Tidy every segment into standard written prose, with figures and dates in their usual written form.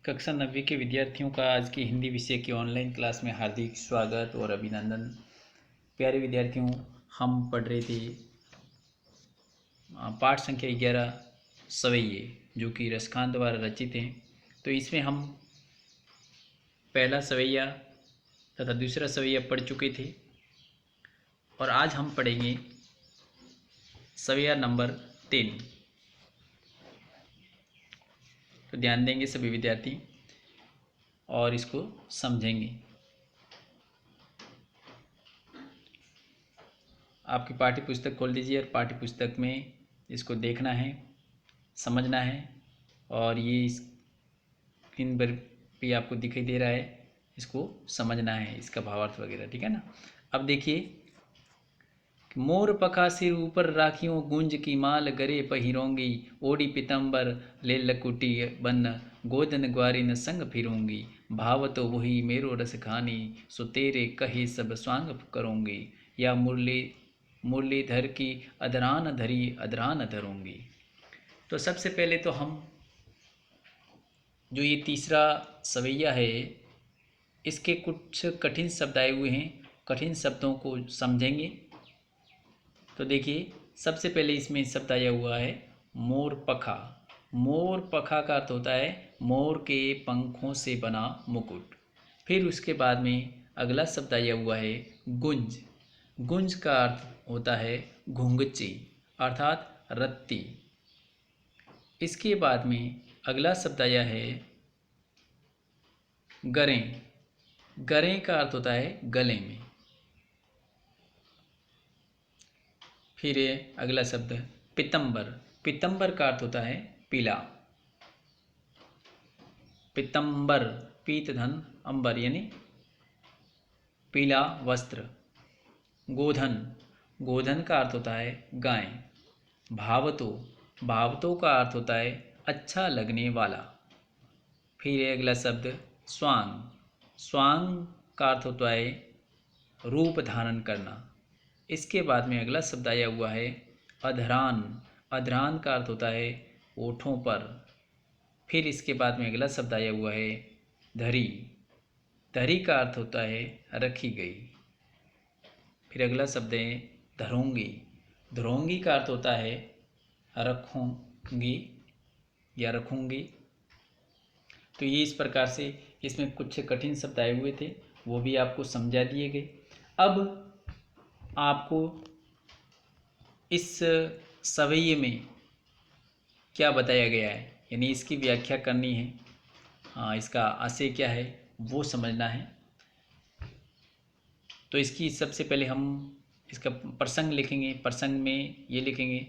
कक्षा 9वीं के विद्यार्थियों का आज की हिंदी विषय की ऑनलाइन क्लास में हार्दिक स्वागत और अभिनंदन। प्यारे विद्यार्थियों, हम पढ़ रहे थे पाठ संख्या 11 सवैये, जो कि रसखान द्वारा रचित हैं। तो इसमें हम पहला सवैया तथा दूसरा सवैया पढ़ चुके थे और आज हम पढ़ेंगे सवैया नंबर 3। तो ध्यान देंगे सभी विद्यार्थी और इसको समझेंगे। आपकी पाठ्य पुस्तक खोल दीजिए और पाठ्य पुस्तक में इसको देखना है, समझना है और ये स्क्रीन पर भी आपको दिखाई दे रहा है, इसको समझना है, इसका भावार्थ वगैरह, ठीक है ना। अब देखिए, मोर पखा सिर ऊपर राखियों गुंज की माल गरे पहिरोंगी, ओढ़ी पितंबर ले लकुटी बन गोदन ग्वारिन संग फिरूंगी, भाव तो वही मेरो रस खानी, सो तेरे कहे सब स्वांग करूंगी, या मुरलीधर की अदरान धरी अदरान धरूंगी। तो सबसे पहले तो हम जो ये तीसरा सवैया है, इसके कुछ कठिन शब्द आए हुए हैं, कठिन शब्दों को समझेंगे। तो देखिए, सबसे पहले इसमें शब्द आया हुआ है मोर पखा। मोर पखा का अर्थ होता है मोर के पंखों से बना मुकुट। फिर उसके बाद में अगला शब्द आया हुआ है गुंज। गुंज का अर्थ होता है घुंघची अर्थात रत्ती। इसके बाद में अगला शब्द आया है गरें। गरें का अर्थ होता है गले में। फिर अगला शब्द पितंबर। पितंबर का अर्थ होता है पीला। पितंबर, पीत धन अंबर यानी पीला वस्त्र। गोधन, गोधन का अर्थ होता है गाय। भावतो, भावतो का अर्थ होता है अच्छा लगने वाला। फिर अगला शब्द स्वांग। स्वांग का अर्थ होता है रूप धारण करना। इसके बाद में अगला शब्द आया हुआ है अधरान। अधरान का अर्थ होता है ओठों पर। फिर इसके बाद में अगला शब्द आया हुआ है धरी। धरी का अर्थ होता है रखी गई। फिर अगला शब्द है धरोंगी। धरोंगी का अर्थ होता है रखूंगी या रखूंगी। तो ये इस प्रकार से इसमें कुछ कठिन शब्द आए हुए थे, वो भी आपको समझा दिए गए। अब आपको इस सवैये में क्या बताया गया है, यानी इसकी व्याख्या करनी है। हाँ, इसका आशय क्या है वो समझना है। तो इसकी सबसे पहले हम इसका प्रसंग लिखेंगे। प्रसंग में ये लिखेंगे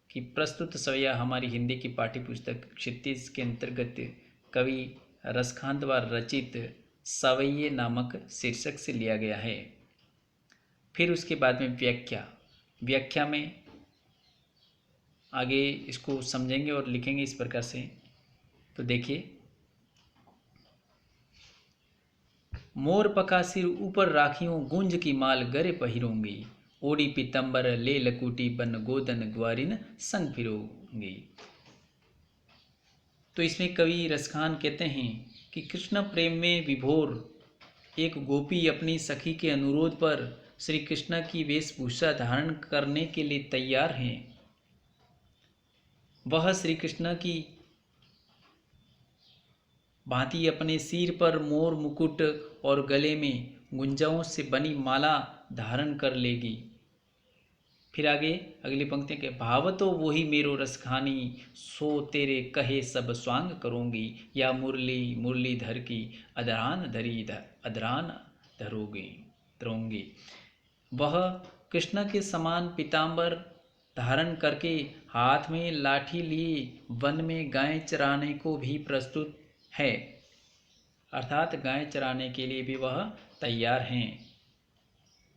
कि प्रस्तुत सवैया हमारी हिंदी की पाठ्य पुस्तक क्षितिज के अंतर्गत कवि रसखान द्वारा रचित सवैये नामक शीर्षक से लिया गया है। फिर उसके बाद में व्याख्या। व्याख्या में आगे इसको समझेंगे और लिखेंगे इस प्रकार से। तो देखिए, मोर पका सिर ऊपर राखियों गुंज की माल गरे पहिरोंगी, ओढ़ी पीतंबर ले लकुटी बन गोदन ग्वारिन संग फिरोंगी। तो इसमें कवि रसखान कहते हैं कि कृष्ण प्रेम में विभोर एक गोपी अपनी सखी के अनुरोध पर श्री कृष्ण की वेशभूषा धारण करने के लिए तैयार हैं। वह श्री कृष्ण की भांति अपने सिर पर मोर मुकुट और गले में गुंजाओं से बनी माला धारण कर लेगी। फिर आगे अगली पंक्ति के भाव तो वही मेरो रस खानी, सो तेरे कहे सब स्वांग करूंगी, या मुरलीधर की अदरान धरी अदरान धरूंगी। वह कृष्ण के समान पीताम्बर धारण करके हाथ में लाठी लिए वन में गाय चराने को भी प्रस्तुत है, अर्थात गाय चराने के लिए भी वह तैयार हैं।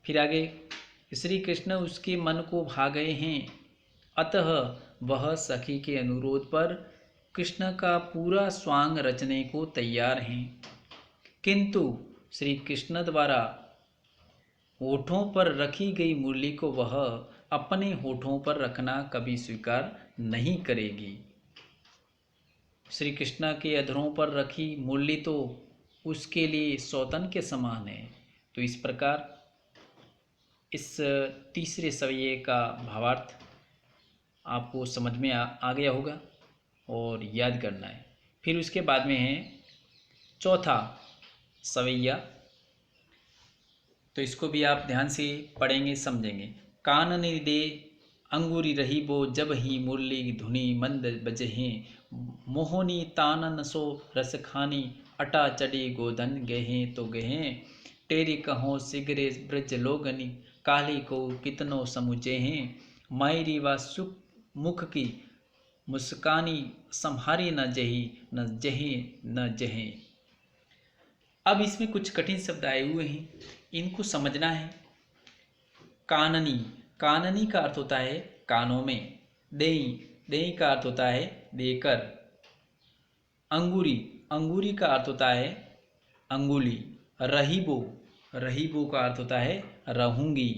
फिर आगे श्री कृष्ण उसके मन को भा गए हैं, अतः वह सखी के अनुरोध पर कृष्ण का पूरा स्वांग रचने को तैयार हैं। किंतु श्री कृष्ण द्वारा होठों पर रखी गई मुरली को वह अपने होठों पर रखना कभी स्वीकार नहीं करेगी। श्री कृष्ण के अधरों पर रखी मुरली तो उसके लिए सौतन के समान है। तो इस प्रकार इस तीसरे सवैये का भावार्थ आपको समझ में आ गया होगा और याद करना है। फिर उसके बाद में है चौथा सवैया, तो इसको भी आप ध्यान से पढ़ेंगे समझेंगे। कानन दे अंगूरी रही बो जब ही मुरली धुनी मंद बजहें, मोहनी तानन सो रस खानी अटा चढ़ी गोधन गहें तो गहें, टेरी कहो सिगरे ब्रज लोगनी काली को कितनो समुझे हैं, मायरी व सुख मुख की मुस्कानी संहारी न जही न जहे न जहे। अब इसमें कुछ कठिन शब्द आए हुए हैं, इनको समझना है। काननी, काननी का अर्थ होता है कानों में। देई, देई का अर्थ होता है देकर। अंगूरी, अंगूरी का अर्थ होता है अंगुली। रहीबो, रहीबो का अर्थ होता है रहूंगी।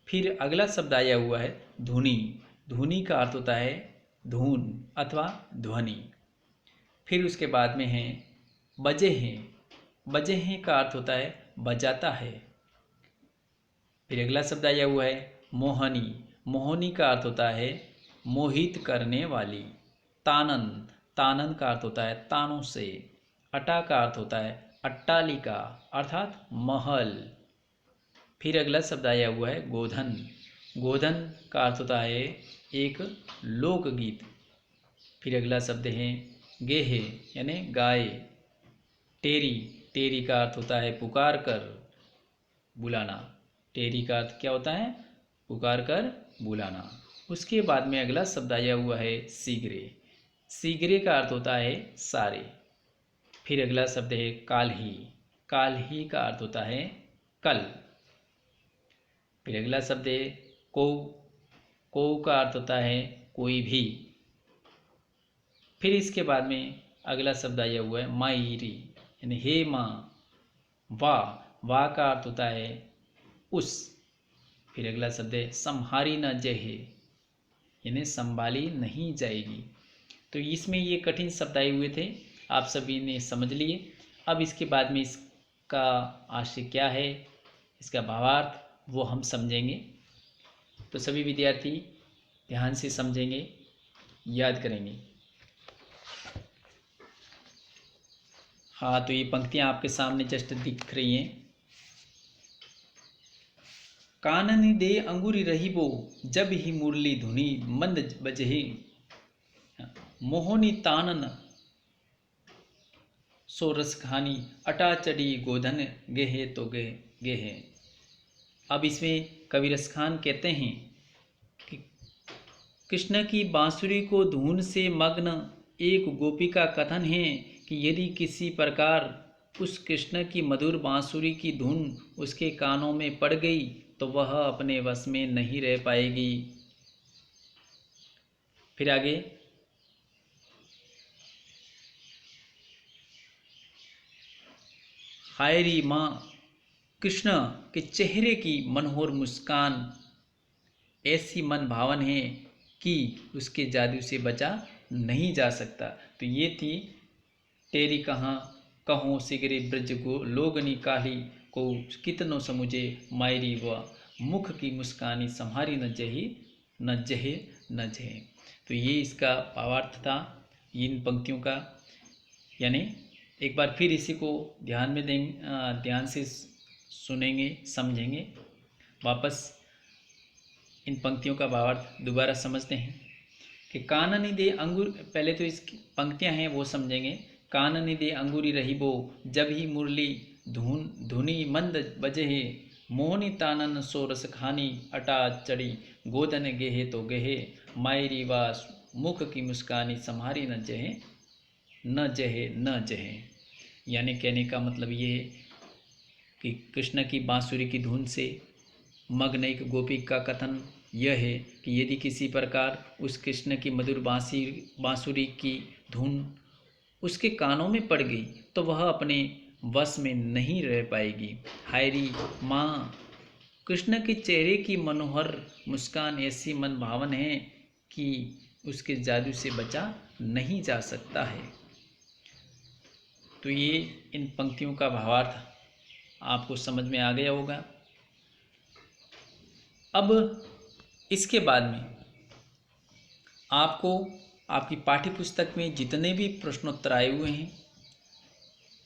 फिर अगला शब्द आया हुआ है धुनी, धुनी का अर्थ होता है धुन अथवा ध्वनि। फिर उसके बाद में है बजे हैं, बजे हैं का अर्थ होता है बजाता है। फिर अगला शब्द आया हुआ है मोहनी, मोहनी का अर्थ होता है मोहित करने वाली। तानन, तानन का अर्थ होता है तानों से। अटा का अर्थ होता है अट्टालिका अर्थात महल। फिर अगला शब्द आया हुआ है गोधन, गोधन का अर्थ होता है एक लोकगीत। फिर अगला शब्द है गेहे यानी गाय। टेरी, टेरी का अर्थ होता है पुकार कर बुलाना। टेरी का अर्थ क्या होता है पुकार कर बुलाना। उसके बाद में अगला शब्द आया हुआ है सीगरे, सीगरे का अर्थ होता है सारे। फिर अगला शब्द है काल्ही, काल्ही का अर्थ होता है कल। फिर अगला शब्द है को, को का अर्थ होता है कोई भी। फिर इसके बाद में अगला शब्द आया हुआ है मायरी यानी हे माँ। वाह, वाह का अर्थ होता है उस। फिर अगला शब्द है संहारी न जहे यानी संभाली नहीं जाएगी। तो इसमें ये कठिन शब्द आए हुए थे, आप सभी ने समझ लिए। अब इसके बाद में इसका आशय क्या है, इसका भावार्थ वो हम समझेंगे। तो सभी विद्यार्थी ध्यान से समझेंगे, याद करेंगे। हाँ, तो ये पंक्तियाँ आपके सामने जस्ट दिख रही हैं। काननी दे अंगूरी रहीबो जब ही मुरली धुनी मंद बजहे, मोहनी तानन सो रस खानी अटा चढ़ी गोधन गेहे तो गेहे। अब इसमें कवि रसखान कहते हैं कि कृष्ण की बांसुरी को धुन से मग्न एक गोपी का कथन है कि यदि किसी प्रकार उस कृष्ण की मधुर बांसुरी की धुन उसके कानों में पड़ गई तो वह अपने वश में नहीं रह पाएगी। फिर आगे हायरी माँ, कृष्ण के चेहरे की मनोहर मुस्कान ऐसी मन भावन है कि उसके जादू से बचा नहीं जा सकता। तो ये थी तेरी कहाँ कहो सिगरे ब्रज गो लोगनी काली को कितनों समुझे मायरी व मुख की मुस्कानी संहारी न जही न जहे न जहे। तो ये इसका भावार्थ था इन पंक्तियों का। यानी एक बार फिर इसी को ध्यान में ध्यान से सुनेंगे समझेंगे। वापस इन पंक्तियों का भावार्थ दोबारा समझते हैं कि काननी दे अंगूर, पहले तो इसकी पंक्तियां हैं वो समझेंगे। काननी दे अंगूरी रहीबो जब ही मुरली धुनी मंद बजहे, मोहनी तानन सो रस खानी अटा चढ़ी गोदन गेहे तो गेहे, मायरी वास मुख की मुस्कानी संहारी न जहे न जहे न जहे। यानी कहने का मतलब ये कि कृष्ण की बांसुरी की धुन से मग्न एक गोपी का कथन यह है कि यदि किसी प्रकार उस कृष्ण की मधुर बांसुरी की धुन उसके कानों में पड़ गई तो वह अपने वश में नहीं रह पाएगी। हायरी माँ, कृष्ण के चेहरे की मनोहर मुस्कान ऐसी मन भावन है कि उसके जादू से बचा नहीं जा सकता है। तो ये इन पंक्तियों का भावार्थ आपको समझ में आ गया होगा। अब इसके बाद में आपको आपकी पाठ्य पुस्तक में जितने भी प्रश्नोत्तर आए हुए हैं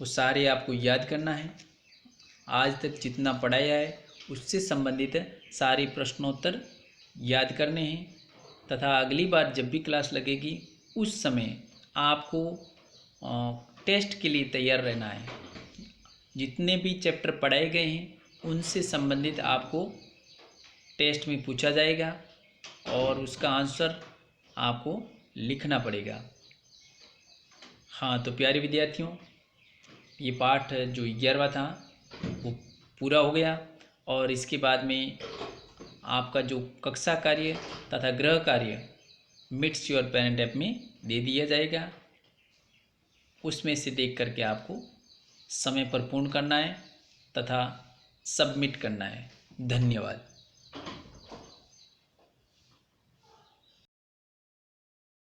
वो सारे आपको याद करना है। आज तक जितना पढ़ाया है उससे संबंधित सारे प्रश्नोत्तर याद करने हैं तथा अगली बार जब भी क्लास लगेगी उस समय आपको टेस्ट के लिए तैयार रहना है। जितने भी चैप्टर पढ़ाए गए हैं उनसे संबंधित आपको टेस्ट में पूछा जाएगा और उसका आंसर आपको लिखना पड़ेगा। हाँ, तो प्यारे विद्यार्थियों, ये पाठ जो 11वां था वो पूरा हो गया और इसके बाद में आपका जो कक्षा कार्य तथा गृह कार्य मिट्स योर पेरेंट ऐप में दे दिया जाएगा। उसमें से देख करके आपको समय पर पूर्ण करना है तथा सबमिट करना है। धन्यवाद।